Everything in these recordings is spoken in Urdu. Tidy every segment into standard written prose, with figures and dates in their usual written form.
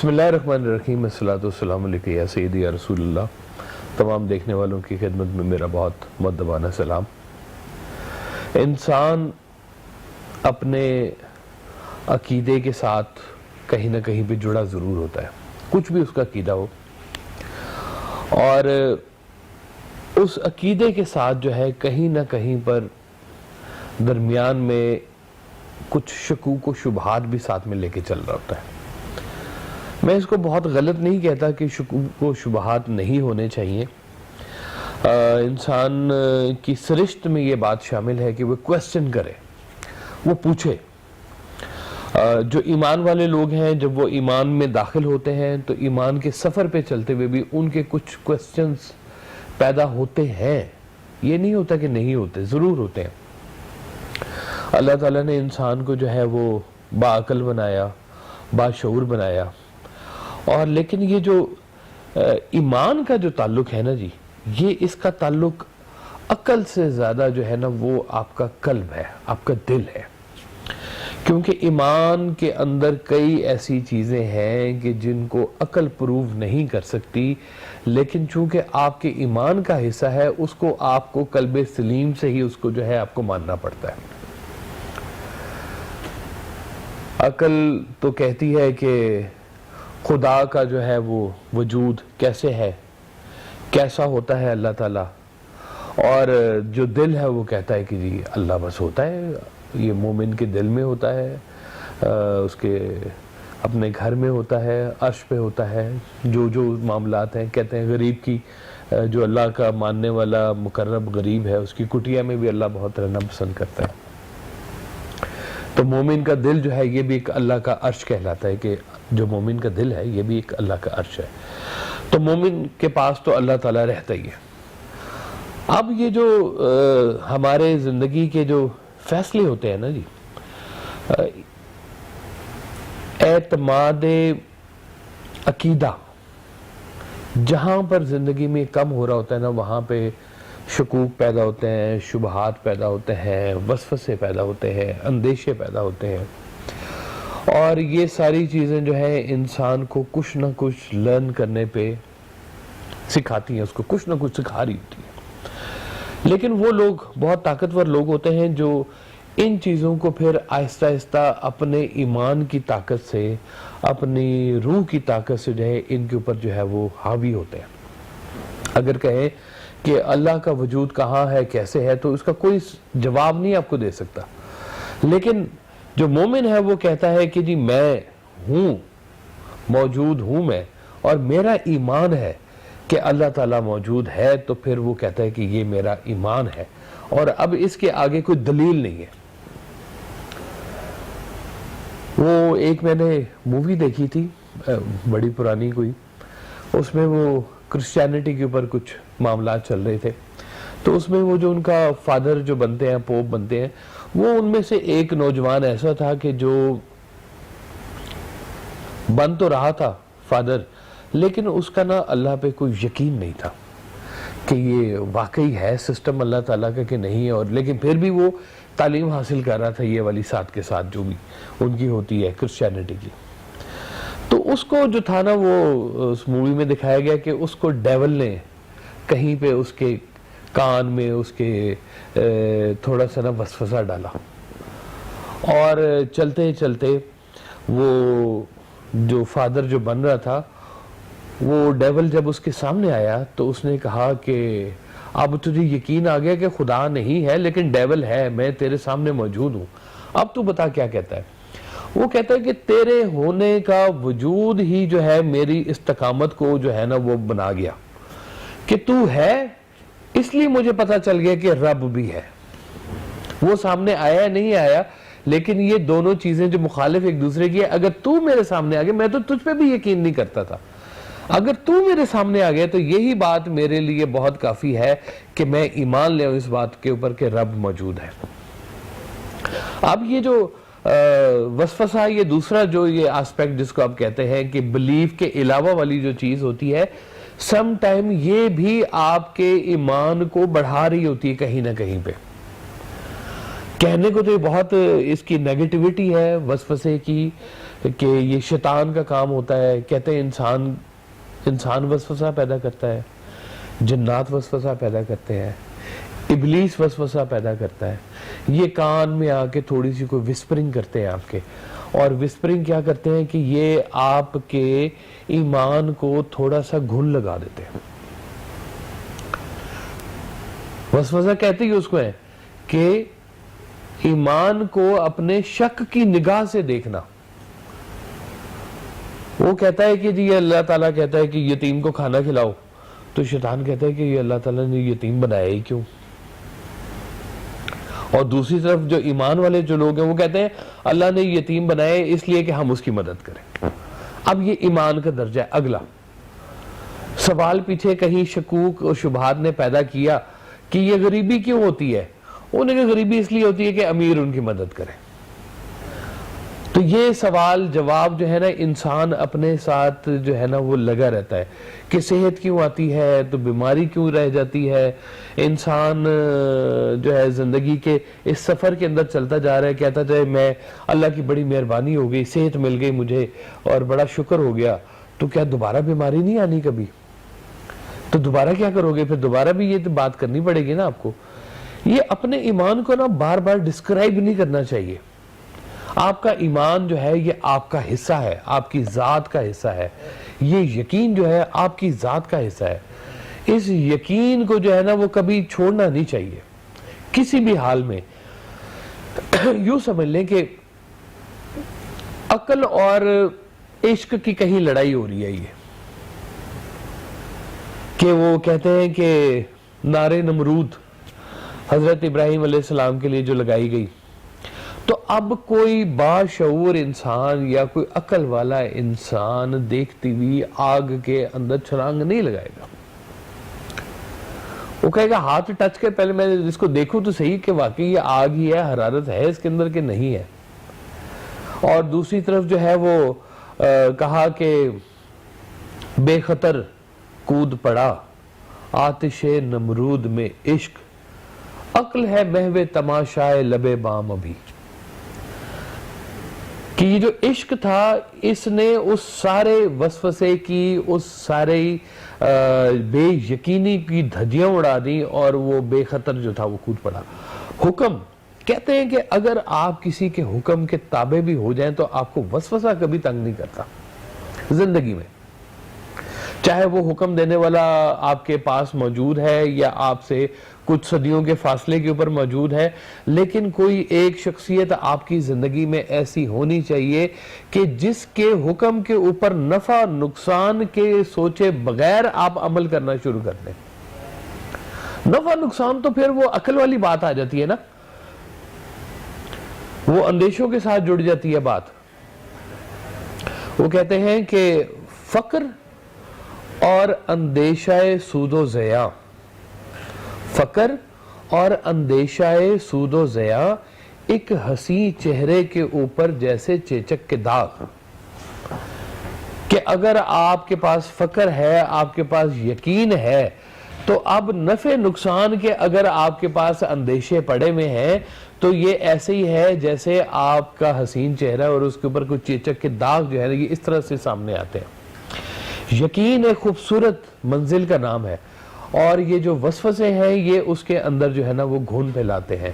بسم اللہ الرحمن الرحیم، الصلاۃ والسلام علیکہ یا سیدی یا رسول اللہ۔ تمام دیکھنے والوں کی خدمت میں میرا بہت مؤدبانہ سلام۔ انسان اپنے عقیدے کے ساتھ کہیں نہ کہیں پہ جڑا ضرور ہوتا ہے، کچھ بھی اس کا عقیدہ ہو، اور اس عقیدے کے ساتھ جو ہے کہیں نہ کہیں پر درمیان میں کچھ شکوک و شبہات بھی ساتھ میں لے کے چل رہا ہوتا ہے۔ میں اس کو بہت غلط نہیں کہتا کہ شکوک و شبہات نہیں ہونے چاہیے۔ انسان کی سرشت میں یہ بات شامل ہے کہ وہ کویسچن کرے، وہ پوچھے۔ جو ایمان والے لوگ ہیں جب وہ ایمان میں داخل ہوتے ہیں تو ایمان کے سفر پہ چلتے ہوئے بھی ان کے کچھ کویسچنز پیدا ہوتے ہیں، یہ نہیں ہوتا کہ نہیں ہوتے، ضرور ہوتے ہیں۔ اللہ تعالیٰ نے انسان کو جو ہے وہ باعقل بنایا، باشعور بنایا، اور لیکن یہ جو ایمان کا جو تعلق ہے نا جی، یہ اس کا تعلق عقل سے زیادہ جو ہے نا وہ آپ کا قلب ہے، آپ کا دل ہے۔ کیونکہ ایمان کے اندر کئی ایسی چیزیں ہیں کہ جن کو عقل پروو نہیں کر سکتی، لیکن چونکہ آپ کے ایمان کا حصہ ہے اس کو آپ کو قلب سلیم سے ہی اس کو جو ہے آپ کو ماننا پڑتا ہے۔ عقل تو کہتی ہے کہ خدا کا جو ہے وہ وجود کیسے ہے، کیسا ہوتا ہے اللہ تعالیٰ، اور جو دل ہے وہ کہتا ہے کہ جی اللہ بس ہوتا ہے، یہ مومن کے دل میں ہوتا ہے، اس کے اپنے گھر میں ہوتا ہے، عرش پہ ہوتا ہے، جو معاملات ہیں۔ کہتے ہیں غریب کی، جو اللہ کا ماننے والا مقرب غریب ہے، اس کی کٹیا میں بھی اللہ بہت رہنا پسند کرتا ہے۔ تو مومن کا دل جو ہے یہ بھی ایک اللہ کا عرش کہلاتا ہے، کہ جو مومن کا دل ہے یہ بھی ایک اللہ کا عرش ہے۔ تو مومن کے پاس تو اللہ تعالیٰ رہتا ہی ہے۔ اب یہ جو ہمارے زندگی کے جو فیصلے ہوتے ہیں نا جی، اعتماد عقیدہ جہاں پر زندگی میں کم ہو رہا ہوتا ہے نا، وہاں پہ شکوک پیدا ہوتے ہیں، شبہات پیدا ہوتے ہیں، وسوسے پیدا ہوتے ہیں، اندیشے پیدا ہوتے ہیں، اور یہ ساری چیزیں جو ہیں انسان کو کچھ نہ کچھ لرن کرنے پہ سکھاتی ہیں، اس کو کچھ نہ کچھ سکھا رہی ہوتی ہے۔ لیکن وہ لوگ بہت طاقتور لوگ ہوتے ہیں جو ان چیزوں کو پھر آہستہ آہستہ اپنے ایمان کی طاقت سے، اپنی روح کی طاقت سے جو ہے ان کے اوپر جو ہے وہ حاوی ہوتے ہیں۔ اگر کہیں کہ اللہ کا وجود کہاں ہے، کیسے ہے، تو اس کا کوئی جواب نہیں آپ کو دے سکتا، لیکن جو مومن ہے وہ کہتا ہے کہ جی میں ہوں، موجود ہوں میں، اور میرا ایمان ہے کہ اللہ تعالیٰ موجود ہے، تو پھر وہ کہتا ہے کہ یہ میرا ایمان ہے، اور اب اس کے آگے کوئی دلیل نہیں ہے۔ وہ ایک میں نے مووی دیکھی تھی، بڑی پرانی کوئی، اس میں وہ کرسچینٹی کے اوپر کچھ معاملات چل رہے تھے، تو اس میں وہ جو ان کا فادر جو بنتے ہیں، پوپ بنتے ہیں، وہ ان میں سے ایک نوجوان ایسا تھا کہ جو بن تو رہا تھا فادر، لیکن اس کا نا اللہ پہ کوئی یقین نہیں تھا کہ یہ واقعی ہے سسٹم اللہ تعالیٰ کا کہ نہیں، اور لیکن پھر بھی وہ تعلیم حاصل کر رہا تھا یہ والی ساتھ کے ساتھ جو بھی ان کی ہوتی ہے کرسچینٹی کی۔ تو اس کو جو تھا نا، وہ اس مووی میں دکھایا گیا کہ اس کو ڈیول نے کہیں پہ اس کے کان میں اس کے تھوڑا سا نا وسوسہ ڈالا، اور چلتے چلتے وہ جو فادر جو بن رہا تھا، وہ ڈیول جب اس کے سامنے آیا تو اس نے کہا کہ اب تجھے یقین آ گیا کہ خدا نہیں ہے لیکن ڈیول ہے، میں تیرے سامنے موجود ہوں، اب تو بتا کیا کہتا ہے۔ وہ کہتا ہے کہ تیرے ہونے کا وجود ہی جو ہے میری استقامت کو جو ہے نا وہ بنا گیا، کہ تو ہے اس لیے مجھے پتا چل گیا کہ رب بھی ہے۔ وہ سامنے آیا نہیں آیا، لیکن یہ دونوں چیزیں جو مخالف ایک دوسرے کی ہے، اگر تو میرے سامنے آ گیا، میں تو تجھ پہ بھی یقین نہیں کرتا تھا، اگر تو میرے سامنے آ گیا تو یہی بات میرے لیے بہت کافی ہے کہ میں ایمان لے اس بات کے اوپر کہ رب موجود ہے۔ اب یہ جو وسوسہ، یہ دوسرا جو یہ آسپیکٹ جس کو آپ کہتے ہیں کہ بلیف کے علاوہ والی جو چیز ہوتی ہے، سم ٹائم یہ بھی آپ کے ایمان کو بڑھا رہی ہوتی ہے کہیں نہ کہیں پہ۔ کہنے کو تو یہ بہت اس کی نیگیٹیوٹی ہے وسوسے کی، کہ یہ شیطان کا کام ہوتا ہے. کہتے ہیں انسان وسوسہ پیدا کرتا ہے, جنات وسوسہ پیدا کرتے ہیں, ابلیس وسوسہ پیدا کرتا ہے. یہ کان میں آ کے تھوڑی سی کوئی وسپرنگ کرتے ہیں آپ کے, اور وسپرنگ کیا کرتے ہیں کہ یہ آپ کے ایمان کو تھوڑا سا گھن لگا دیتے ہیں. وسوسہ کہتے ہی اس کو ہے کہ ایمان کو اپنے شک کی نگاہ سے دیکھنا. وہ کہتا ہے کہ جی یہ اللہ تعالیٰ کہتا ہے کہ یتیم کو کھانا کھلاؤ, تو شیطان کہتا ہے کہ یہ اللہ تعالیٰ نے یتیم بنایا ہی کیوں. اور دوسری طرف جو ایمان والے جو لوگ ہیں وہ کہتے ہیں اللہ نے یتیم بنائے اس لیے کہ ہم اس کی مدد کریں. اب یہ ایمان کا درجہ ہے. اگلا سوال پیچھے کہیں شکوک اور شبہات نے پیدا کیا کہ یہ غریبی کیوں ہوتی ہے. انہوں نے کہا غریبی اس لیے ہوتی ہے کہ امیر ان کی مدد کرے. تو یہ سوال جواب جو ہے نا انسان اپنے ساتھ جو ہے نا وہ لگا رہتا ہے کہ صحت کیوں آتی ہے تو بیماری کیوں رہ جاتی ہے. انسان جو ہے زندگی کے اس سفر کے اندر چلتا جا رہا ہے, کہتا جائے میں اللہ کی بڑی مہربانی ہو گئی, صحت مل گئی مجھے اور بڑا شکر ہو گیا, تو کیا دوبارہ بیماری نہیں آنی کبھی؟ تو دوبارہ کیا کرو گے؟ پھر دوبارہ بھی یہ بات کرنی پڑے گی نا آپ کو. یہ اپنے ایمان کو نا بار بار ڈسکرائب نہیں کرنا چاہیے. آپ کا ایمان جو ہے یہ آپ کا حصہ ہے, آپ کی ذات کا حصہ ہے. یہ یقین جو ہے آپ کی ذات کا حصہ ہے. اس یقین کو جو ہے نا وہ کبھی چھوڑنا نہیں چاہیے کسی بھی حال میں. یوں سمجھ لیں کہ عقل اور عشق کی کہیں لڑائی ہو رہی ہے. یہ کہ وہ کہتے ہیں کہ نار نمرود حضرت ابراہیم علیہ السلام کے لیے جو لگائی گئی, تو اب کوئی باشعور انسان یا کوئی عقل والا انسان دیکھتی ہوئی آگ کے اندر چھلانگ نہیں لگائے گا. وہ کہے گا ہاتھ ٹچ کے پہلے میں اس کو دیکھوں تو صحیح کہ واقعی یہ آگ ہی ہے, حرارت ہے اس کے اندر کہ نہیں ہے. اور دوسری طرف جو ہے وہ کہا کہ بے خطر کود پڑا آتش نمرود میں عشق, عقل ہے محو تماشائے لبے بام ابھی. کہ یہ جو عشق تھا اس نے اس سارے وسوسے کی, اس سارے بے یقینی کی دھجیاں اڑا دی اور وہ بے خطر جو تھا وہ کود پڑا. حکم کہتے ہیں کہ اگر آپ کسی کے حکم کے تابع بھی ہو جائیں تو آپ کو وسوسہ کبھی تنگ نہیں کرتا زندگی میں, چاہے وہ حکم دینے والا آپ کے پاس موجود ہے یا آپ سے کچھ صدیوں کے فاصلے کے اوپر موجود ہے. لیکن کوئی ایک شخصیت آپ کی زندگی میں ایسی ہونی چاہیے کہ جس کے حکم کے اوپر نفع نقصان کے سوچے بغیر آپ عمل کرنا شروع کر دیں. نفع نقصان تو پھر وہ عقل والی بات آ جاتی ہے نا, وہ اندیشوں کے ساتھ جڑ جاتی ہے بات. وہ کہتے ہیں کہ فقر اور اندیشہ سود و ضیاع, فقر اور اندیشہ سود و ضیاع ایک حسین چہرے کے اوپر جیسے چیچک کے داغ. کہ اگر آپ کے پاس فقر ہے, آپ کے پاس یقین ہے, تو اب نفع نقصان کے اگر آپ کے پاس اندیشے پڑے ہوئے ہیں تو یہ ایسے ہی ہے جیسے آپ کا حسین چہرہ اور اس کے اوپر کوئی چیچک کے داغ جو ہے یہ اس طرح سے سامنے آتے ہیں. یقین ایک خوبصورت منزل کا نام ہے, اور یہ جو وسوسے ہیں یہ اس کے اندر جو ہے نا وہ گھن پھیلاتے ہیں.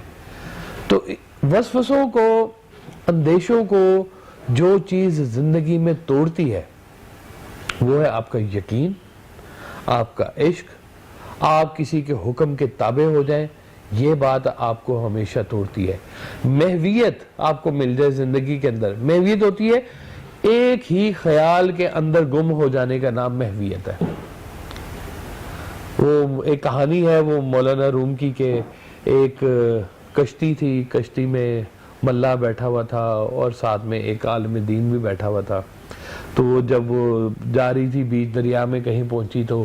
تو وسوسوں کو, اندیشوں کو جو چیز زندگی میں توڑتی ہے وہ ہے آپ کا یقین, آپ کا عشق. آپ کسی کے حکم کے تابع ہو جائیں, یہ بات آپ کو ہمیشہ توڑتی ہے. محویت آپ کو مل جائے زندگی کے اندر, محویت ہوتی ہے ایک ہی خیال کے اندر گم ہو جانے کا نام محویت ہے. وہ ایک کہانی ہے وہ مولانا روم کی کہ ایک کشتی تھی, کشتی میں ملا بیٹھا ہوا تھا اور ساتھ میں ایک عالم دین بھی بیٹھا ہوا تھا. تو جب وہ جا رہی تھی بیچ دریا میں کہیں پہنچی تو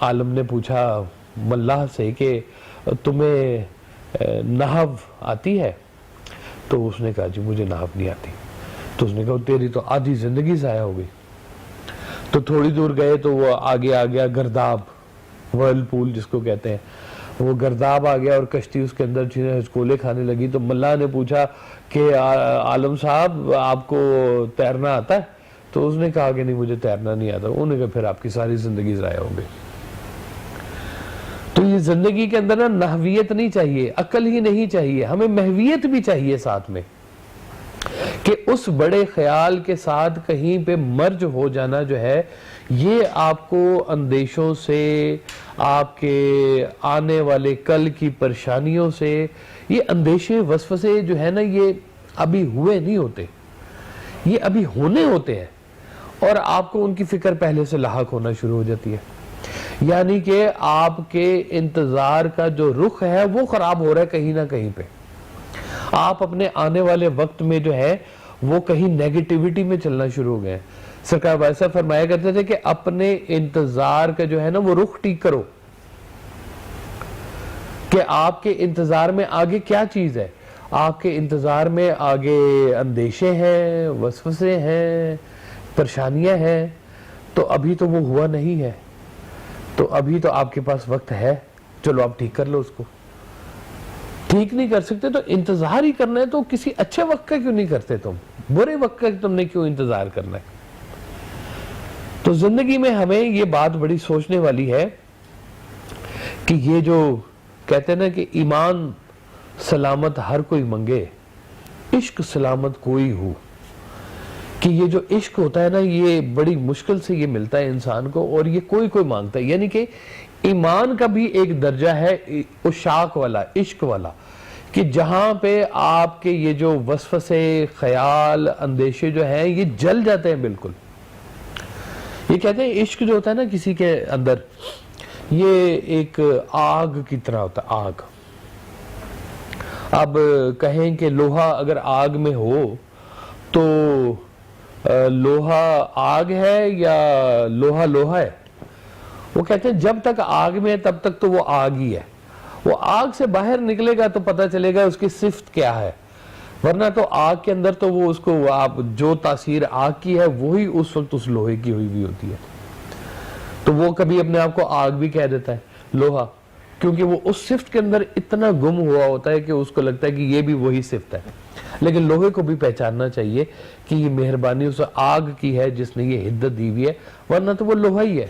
عالم نے پوچھا ملا سے کہ تمہیں نحو آتی ہے؟ تو اس نے کہا جی مجھے نحو نہیں آتی. تو اس نے کہا تیری تو آدھی زندگی ضائع ہو گئی. تو تھوڑی دور گئے تو وہ آگے آ گیا گرداب, ورل پول جس کو کہتے ہیں, وہ گرداب آ گیا اور کشتی اس کے اندر ہچکولے کھانے لگی. تو ملا نے پوچھا کہ عالم صاحب آپ کو تیرنا آتا ہے؟ تو اس نے کہا کہ نہیں مجھے تیرنا نہیں آتا. انہوں نے کہا پھر آپ کی ساری زندگی ضائع ہو گئی. تو یہ زندگی کے اندر نا نحویت نہیں چاہیے, عقل ہی نہیں چاہیے, ہمیں محویت بھی چاہیے ساتھ میں, کہ اس بڑے خیال کے ساتھ کہیں پہ مرج ہو جانا جو ہے یہ آپ کو اندیشوں سے, آپ کے آنے والے کل کی پریشانیوں سے, یہ اندیشے وسوسے جو ہے نا یہ ابھی ہوئے نہیں ہوتے, یہ ابھی ہونے ہوتے ہیں, اور آپ کو ان کی فکر پہلے سے لاحق ہونا شروع ہو جاتی ہے. یعنی کہ آپ کے انتظار کا جو رخ ہے وہ خراب ہو رہا ہے کہیں نہ کہیں پہ. آپ اپنے آنے والے وقت میں جو ہے وہ کہیں نیگیٹیوٹی میں چلنا شروع ہو گئے. سرکار بھائی صاحب فرمایا کرتے تھے کہ اپنے انتظار کا جو ہے نا وہ رخ ٹھیک کرو, کہ آپ کے انتظار میں آگے کیا چیز ہے. آپ کے انتظار میں آگے اندیشے ہیں, وسوسے ہیں, پریشانیاں ہیں, تو ابھی تو وہ ہوا نہیں ہے, تو ابھی تو آپ کے پاس وقت ہے, چلو آپ ٹھیک کر لو اس کو. ٹھیک نہیں کر سکتے تو انتظار ہی کرنا ہے, تو کسی اچھے وقت کا کیوں نہیں کرتے تم, برے وقت کا تم نے کیوں انتظار کرنا ہے. تو زندگی میں ہمیں یہ بات بڑی سوچنے والی ہے کہ یہ جو کہتے ہیں نا کہ ایمان سلامت ہر کوئی منگے, عشق سلامت کوئی ہو, کہ یہ جو عشق ہوتا ہے نا یہ بڑی مشکل سے یہ ملتا ہے انسان کو, اور یہ کوئی کوئی مانگتا ہے. یعنی کہ ایمان کا بھی ایک درجہ ہے عشاق والا, عشق والا, کہ جہاں پہ آپ کے یہ جو وسوسے, خیال, اندیشے جو ہیں یہ جل جاتے ہیں بالکل. یہ کہتے ہیں عشق جو ہوتا ہے نا کسی کے اندر, یہ ایک آگ کی طرح ہوتا ہے, آگ. اب کہیں کہ لوہا اگر آگ میں ہو تو لوہا آگ ہے یا لوہا لوہا ہے؟ وہ کہتے ہیں جب تک آگ میں ہے تب تک تو وہ آگ ہی ہے. وہ آگ سے باہر نکلے گا تو پتہ چلے گا اس کی صفت کیا ہے, ورنہ تو آگ کے اندر تو وہ اس کو آپ جو تاثیر آگ کی ہے وہی اس وقت اس لوہے کی ہوئی بھی ہوتی ہے. تو وہ کبھی اپنے آپ کو آگ بھی کہہ دیتا ہے, لوہا, کیونکہ وہ اس صفت کے اندر اتنا گم ہوا ہوتا ہے کہ اس کو لگتا ہے کہ یہ بھی وہی صفت ہے. لیکن لوہے کو بھی پہچاننا چاہیے کہ یہ مہربانی اس آگ کی ہے جس نے یہ حدت دی ہوئی ہے, ورنہ تو وہ لوہا ہی ہے.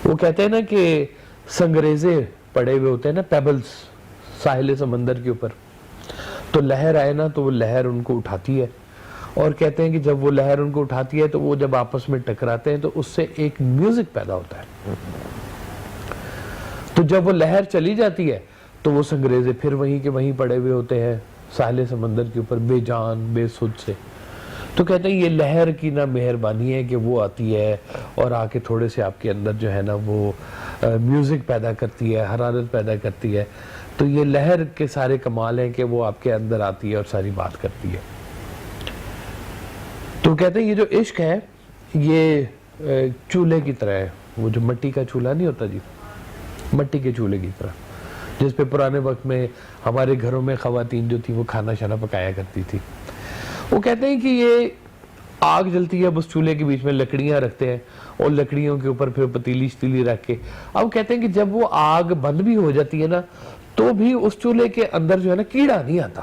وہ کہتے ہیں نا کہ سنگریزے پڑے ہوئے ہوتے ہیں نا, پیبلز, ساحل سمندر کے اوپر, تو لہر آئے نا تو وہ لہر ان کو اٹھاتی ہے, اور کہتے ہیں کہ جب وہ لہر ان کو اٹھاتی ہے تو وہ جب آپس میں ٹکراتے ہیں تو اس سے ایک میوزک پیدا ہوتا ہے. تو جب وہ لہر چلی جاتی ہے تو وہ سنگریزے پھر وہیں کے وہیں پڑے ہوئے ہوتے ہیں ساحل سمندر کے اوپر, بے جان بے سود سے. تو کہتے ہیں یہ لہر کی نہ مہربانی ہے کہ وہ آتی ہے اور آ کے تھوڑے سے آپ کے اندر جو ہے نا وہ میوزک پیدا کرتی ہے, حرارت پیدا کرتی ہے. تو یہ لہر کے سارے کمال ہیں کہ وہ آپ کے اندر آتی ہے اور ساری بات کرتی ہے. تو کہتے ہیں یہ جو عشق ہے یہ چولہے کی طرح ہے, وہ جو مٹی کا چولہا نہیں ہوتا جی, مٹی کے چولہے کی طرح, جس پہ پرانے وقت میں ہمارے گھروں میں خواتین جو تھی وہ کھانا شانا پکایا کرتی تھی. وہ کہتے ہیں کہ یہ آگ جلتی ہے, اس چولہے کے بیچ میں لکڑیاں رکھتے ہیں اور لکڑیوں کے اوپر پھر پتیلی شتیلی رکھ کے. اب کہتے ہیں کہ جب وہ آگ بند بھی ہو جاتی ہے نا تو بھی اس چولہے کے اندر جو ہے نا کیڑا نہیں آتا.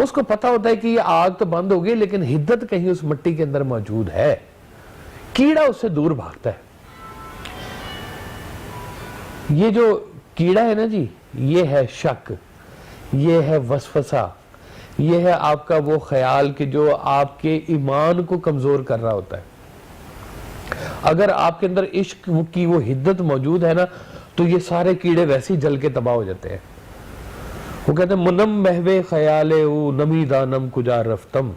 اس کو پتا ہوتا ہے کہ یہ آگ تو بند ہو گئی لیکن حدت کہیں اس مٹی کے اندر موجود ہے, کیڑا اس سے دور بھاگتا ہے. یہ جو کیڑا ہے نا جی, یہ ہے شک, یہ ہے وسوسہ, یہ ہے آپ کا وہ خیال کہ جو آپ کے ایمان کو کمزور کر رہا ہوتا ہے. اگر آپ کے اندر عشق کی وہ حدت موجود ہے نا تو یہ سارے کیڑے ویسے ہی جل کے تباہ ہو جاتے ہیں. وہ کہتے ہیں منم محوے خیالے او نمی دانم کجا رفتم,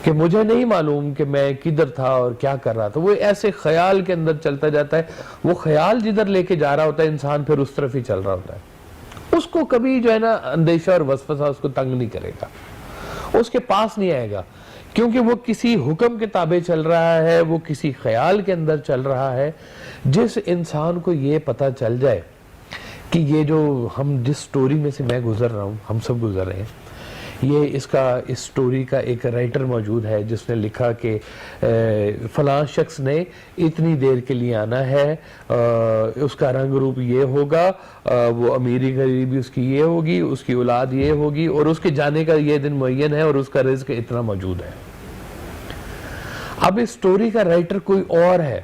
کہ مجھے نہیں معلوم کہ میں کدھر تھا اور کیا کر رہا تھا. وہ ایسے خیال کے اندر چلتا جاتا ہے, وہ خیال جدھر لے کے جا رہا ہوتا ہے انسان پھر اس طرف ہی چل رہا ہوتا ہے. اس کو کبھی جو ہے نا اندیشہ اور وسوسہ اس کو تنگ نہیں کرے گا, اس کے پاس نہیں آئے گا, کیونکہ وہ کسی حکم کے تابع چل رہا ہے, وہ کسی خیال کے اندر چل رہا ہے. جس انسان کو یہ پتا چل جائے کہ یہ جو ہم جس سٹوری میں سے میں گزر رہا ہوں, ہم سب گزر رہے ہیں, یہ اس سٹوری کا ایک رائٹر موجود ہے جس نے لکھا کہ فلاں شخص نے اتنی دیر کے لیے آنا ہے، اس کا رنگ روپ یہ ہوگا، وہ امیری غریبی اس کی یہ ہوگی، اس کی اولاد یہ ہوگی، اور اس کے جانے کا یہ دن معین ہے، اور اس کا رزق اتنا موجود ہے۔ اب اس سٹوری کا رائٹر کوئی اور ہے،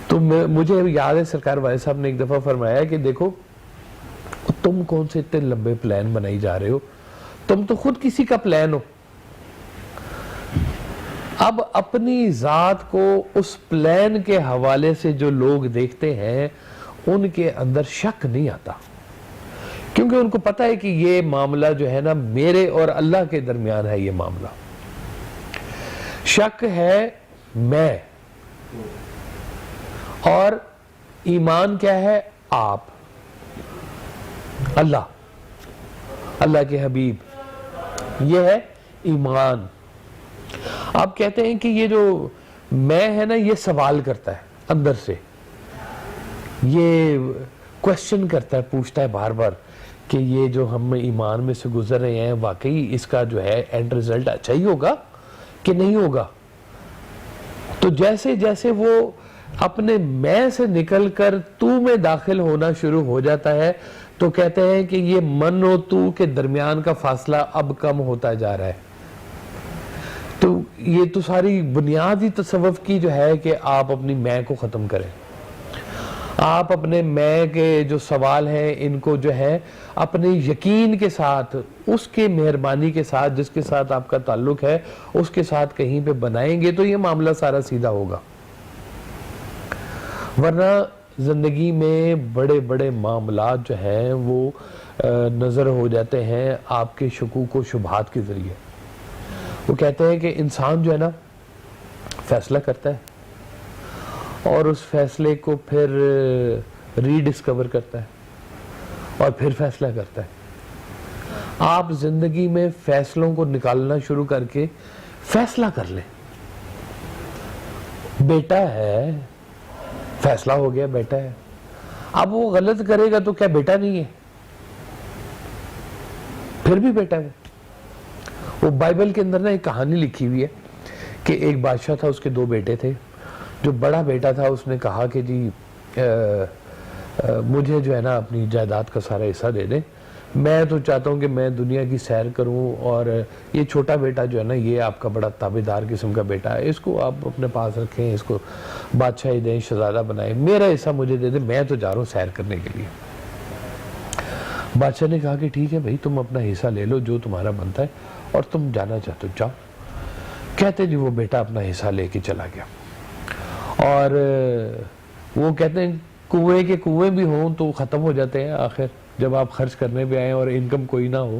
تو مجھے یاد ہے سرکار والد صاحب نے ایک دفعہ فرمایا کہ دیکھو تم کون سے اتنے لمبے پلان بنائی جا رہے ہو، تم تو خود کسی کا پلان ہو۔ اب اپنی ذات کو اس پلان کے حوالے سے جو لوگ دیکھتے ہیں ان کے اندر شک نہیں آتا، کیونکہ ان کو پتا ہے کہ یہ معاملہ جو ہے نا میرے اور اللہ کے درمیان ہے۔ یہ معاملہ شک ہے میں، اور ایمان کیا ہے؟ آپ، اللہ کے حبیب، یہ ہے ایمان۔ آپ کہتے ہیں کہ یہ جو میں ہے نا یہ سوال کرتا ہے اندر سے، یہ کوشچن کرتا ہے، پوچھتا ہے بار بار کہ یہ جو ہم ایمان میں سے گزر رہے ہیں واقعی اس کا جو ہے اینڈ ریزلٹ اچھا ہی ہوگا کہ نہیں ہوگا۔ تو جیسے جیسے وہ اپنے میں سے نکل کر تو میں داخل ہونا شروع ہو جاتا ہے تو کہتے ہیں کہ یہ من و تو کے درمیان کا فاصلہ اب کم ہوتا جا رہا ہے۔ تو یہ تو ساری بنیادی تصوف کی جو ہے کہ آپ اپنی میں کو ختم کریں، آپ اپنے میں کے جو سوال ہیں ان کو جو ہے اپنے یقین کے ساتھ، اس کے مہربانی کے ساتھ جس کے ساتھ آپ کا تعلق ہے اس کے ساتھ کہیں پہ بنائیں گے تو یہ معاملہ سارا سیدھا ہوگا۔ ورنہ زندگی میں بڑے بڑے معاملات جو ہیں وہ نظر ہو جاتے ہیں آپ کے شکوک و شبہات کے ذریعے۔ وہ کہتے ہیں کہ انسان جو ہے نا فیصلہ کرتا ہے اور اس فیصلے کو پھر ری ڈسکور کرتا ہے اور پھر فیصلہ کرتا ہے۔ آپ زندگی میں فیصلوں کو نکالنا شروع کر کے فیصلہ کر لیں۔ بیٹا ہے، فیصلہ ہو گیا بیٹا ہے، اب وہ غلط کرے گا تو کیا بیٹا نہیں ہے؟ پھر بھی بیٹا ہے۔ وہ بائبل کے اندر نا ایک کہانی لکھی ہوئی ہے کہ ایک بادشاہ تھا، اس کے دو بیٹے تھے۔ جو بڑا بیٹا تھا اس نے کہا کہ جی مجھے جو ہے نا اپنی جائیداد کا سارا حصہ دے دیں، میں تو چاہتا ہوں کہ میں دنیا کی سیر کروں، اور یہ چھوٹا بیٹا جو ہے نا یہ آپ کا بڑا تابعدار قسم کا بیٹا ہے، اس کو آپ اپنے پاس رکھیں، اس کو بادشاہی دیں، شہزادہ بنائیں، میرا حصہ مجھے دے دیں، میں تو جا رہا ہوں سیر کرنے کے لیے۔ بادشاہ نے کہا کہ ٹھیک ہے بھائی، تم اپنا حصہ لے لو جو تمہارا بنتا ہے، اور تم جانا چاہتے ہو جاؤ۔ کہتے جی وہ بیٹا اپنا حصہ لے کے چلا گیا، اور وہ کہتے ہیں کنویں کے کنویں بھی ہوں تو ختم ہو جاتے ہیں آخر، جب آپ خرچ کرنے پہ آئیں اور انکم کوئی نہ ہو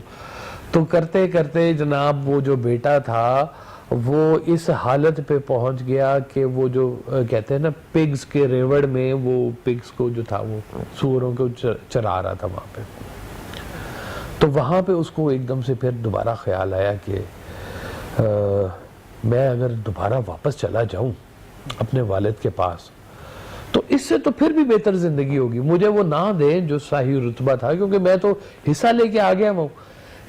تو کرتے کرتے جناب وہ جو بیٹا تھا وہ اس حالت پہ پہنچ گیا کہ وہ جو کہتے ہیں نا پگز کے ریوڑ میں، وہ پگز کو جو تھا وہ سوروں کو چرا رہا تھا وہاں پہ۔ تو وہاں پہ اس کو ایک دم سے پھر دوبارہ خیال آیا کہ میں اگر دوبارہ واپس چلا جاؤں اپنے والد کے پاس تو اس سے تو پھر بھی بہتر زندگی ہوگی، مجھے وہ نہ دیں جو صحیح رتبہ تھا، کیونکہ میں تو حصہ لے کے آ گیا ہوں،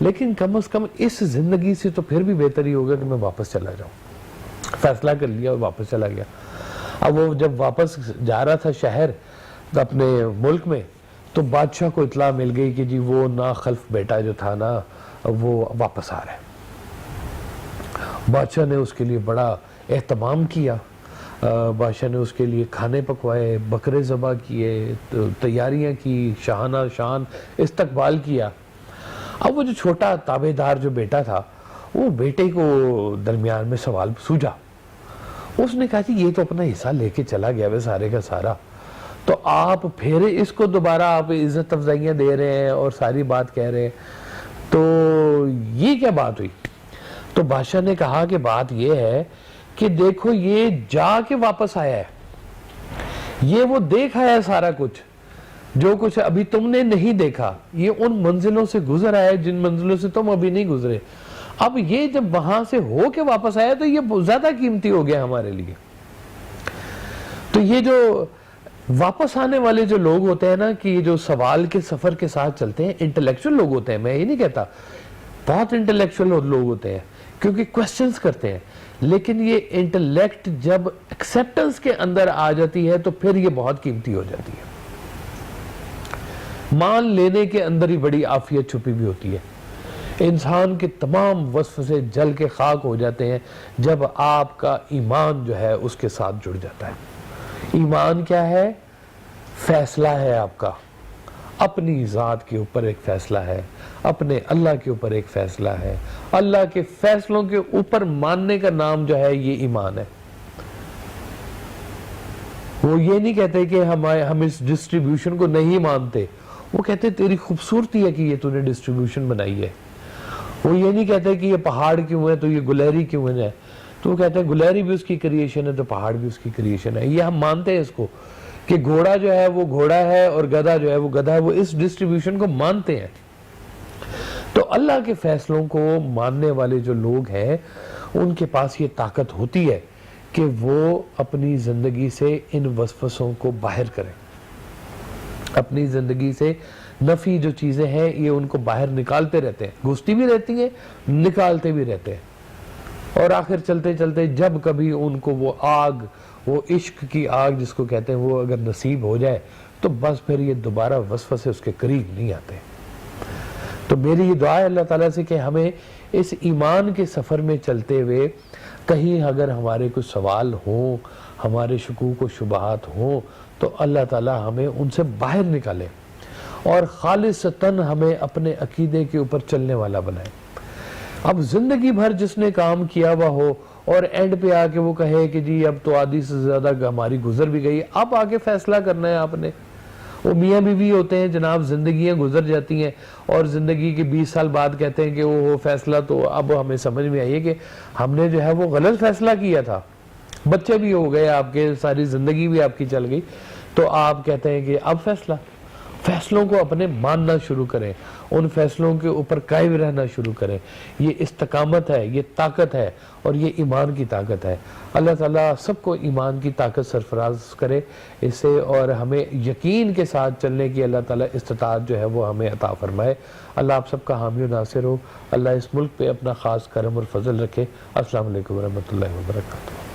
لیکن کم از کم اس زندگی سے تو پھر بھی بہتر ہی ہوگا کہ میں واپس چلا جاؤں۔ فیصلہ کر لیا اور واپس چلا گیا۔ اب وہ جب واپس جا رہا تھا شہر اپنے ملک میں تو بادشاہ کو اطلاع مل گئی کہ جی وہ ناخلف بیٹا جو تھا نا وہ واپس آ رہا ہے۔ بادشاہ نے اس کے لیے بڑا اہتمام کیا، بادشاہ نے اس کے لیے کھانے پکوائے، بکرے ذبح کیے، تیاریاں کی، شاہانہ شان استقبال کیا۔ اب وہ جو چھوٹا تابعدار جو بیٹا تھا وہ بیٹے کو درمیان میں سوال سوجا، اس نے کہا کہ یہ تو اپنا حصہ لے کے چلا گیا وہ سارے کا سارا، تو آپ پھر اس کو دوبارہ آپ عزت افزائیاں دے رہے ہیں اور ساری بات کہہ رہے ہیں، تو یہ کیا بات ہوئی؟ تو بادشاہ نے کہا کہ بات یہ ہے کہ دیکھو یہ جا کے واپس آیا ہے، یہ وہ دیکھ آیا ہے سارا کچھ جو کچھ ابھی تم نے نہیں دیکھا، یہ ان منزلوں سے گزر آیا ہے جن منزلوں سے تم ابھی نہیں گزرے۔ اب یہ جب وہاں سے ہو کے واپس آیا تو یہ بہت زیادہ قیمتی ہو گیا ہمارے لیے۔ تو یہ جو واپس آنے والے جو لوگ ہوتے ہیں نا کہ جو سوال کے سفر کے ساتھ چلتے ہیں، انٹلیکچوئل لوگ ہوتے ہیں، میں یہ نہیں کہتا، بہت انٹلیکچوئل لوگ ہوتے ہیں کیونکہ کوسچنز کرتے ہیں، لیکن یہ انٹلیکٹ جب ایکسیپٹنس کے اندر آ جاتی ہے تو پھر یہ بہت قیمتی ہو جاتی ہے۔ مان لینے کے اندر ہی بڑی عافیت چھپی بھی ہوتی ہے۔ انسان کے تمام وصف سے جل کے خاک ہو جاتے ہیں جب آپ کا ایمان جو ہے اس کے ساتھ جڑ جاتا ہے۔ ایمان کیا ہے؟ فیصلہ ہے آپ کا، اپنی ذات کے اوپر ایک فیصلہ ہے، اپنے اللہ کے اوپر ایک فیصلہ ہے، اللہ کے فیصلوں کے اوپر ماننے کا نام جو ہے یہ ایمان ہے۔ وہ یہ نہیں کہتے کہ ہم اس ڈسٹریبیوشن کو نہیں مانتے، وہ کہتے تیری خوبصورتی ہے کہ یہ تو نے ڈسٹریبیوشن بنائی ہے۔ وہ یہ نہیں کہتے کہ یہ پہاڑ کیوں ہے تو یہ گلہری کیوں ہے، تو وہ کہتے ہیں گلہری بھی اس کی کریشن ہے تو پہاڑ بھی اس کی کریشن ہے۔ یہ ہم مانتے ہیں اس کو کہ گھوڑا جو ہے وہ گھوڑا ہے اور گدھا جو ہے وہ گدھا ہے، وہ اس ڈسٹریبیوشن کو مانتے ہیں۔ تو اللہ کے فیصلوں کو ماننے والے جو لوگ ہیں ان کے پاس یہ طاقت ہوتی ہے کہ وہ اپنی زندگی سے ان وسوسوں کو باہر کریں، اپنی زندگی سے نفی جو چیزیں ہیں یہ ان کو باہر نکالتے رہتے ہیں، گھستی بھی رہتی ہیں، نکالتے بھی رہتے ہیں، اور آخر چلتے چلتے جب کبھی ان کو وہ آگ، وہ عشق کی آگ جس کو کہتے ہیں، وہ اگر نصیب ہو جائے تو بس پھر یہ دوبارہ وسوسے اس کے قریب نہیں آتے۔ تو میری یہ دعا ہے اللہ تعالیٰ سے کہ ہمیں اس ایمان کے سفر میں چلتے ہوئے کہیں اگر ہمارے کچھ سوال ہوں، ہمارے شکوک و شبہات ہوں تو اللہ تعالیٰ ہمیں ان سے باہر نکالے اور خالصتاً ہمیں اپنے عقیدے کے اوپر چلنے والا بنائے۔ اب زندگی بھر جس نے کام کیا ہوا ہو اور اینڈ پہ آ کے وہ کہے کہ جی اب تو آدھی سے زیادہ ہماری گزر بھی گئی، اب آگے فیصلہ کرنا ہے آپ نے۔ وہ میاں بیوی ہوتے ہیں جناب، زندگیاں گزر جاتی ہیں اور زندگی کے 20 سال بعد کہتے ہیں کہ وہ فیصلہ تو اب ہمیں سمجھ میں آئیے کہ ہم نے جو ہے وہ غلط فیصلہ کیا تھا، بچے بھی ہو گئے آپ کے، ساری زندگی بھی آپ کی چل گئی، تو آپ کہتے ہیں کہ اب فیصلوں کو اپنے ماننا شروع کریں، ان فیصلوں کے اوپر قائم رہنا شروع کریں۔ یہ استقامت ہے، یہ طاقت ہے اور یہ ایمان کی طاقت ہے۔ اللہ تعالیٰ سب کو ایمان کی طاقت سرفراز کرے اس سے، اور ہمیں یقین کے ساتھ چلنے کی اللہ تعالیٰ استطاعت جو ہے وہ ہمیں عطا فرمائے۔ اللہ آپ سب کا حامی و ناصر ہو۔ اللہ اس ملک پہ اپنا خاص کرم اور فضل رکھے۔ السلام علیکم ورحمۃ اللہ وبرکاتہ۔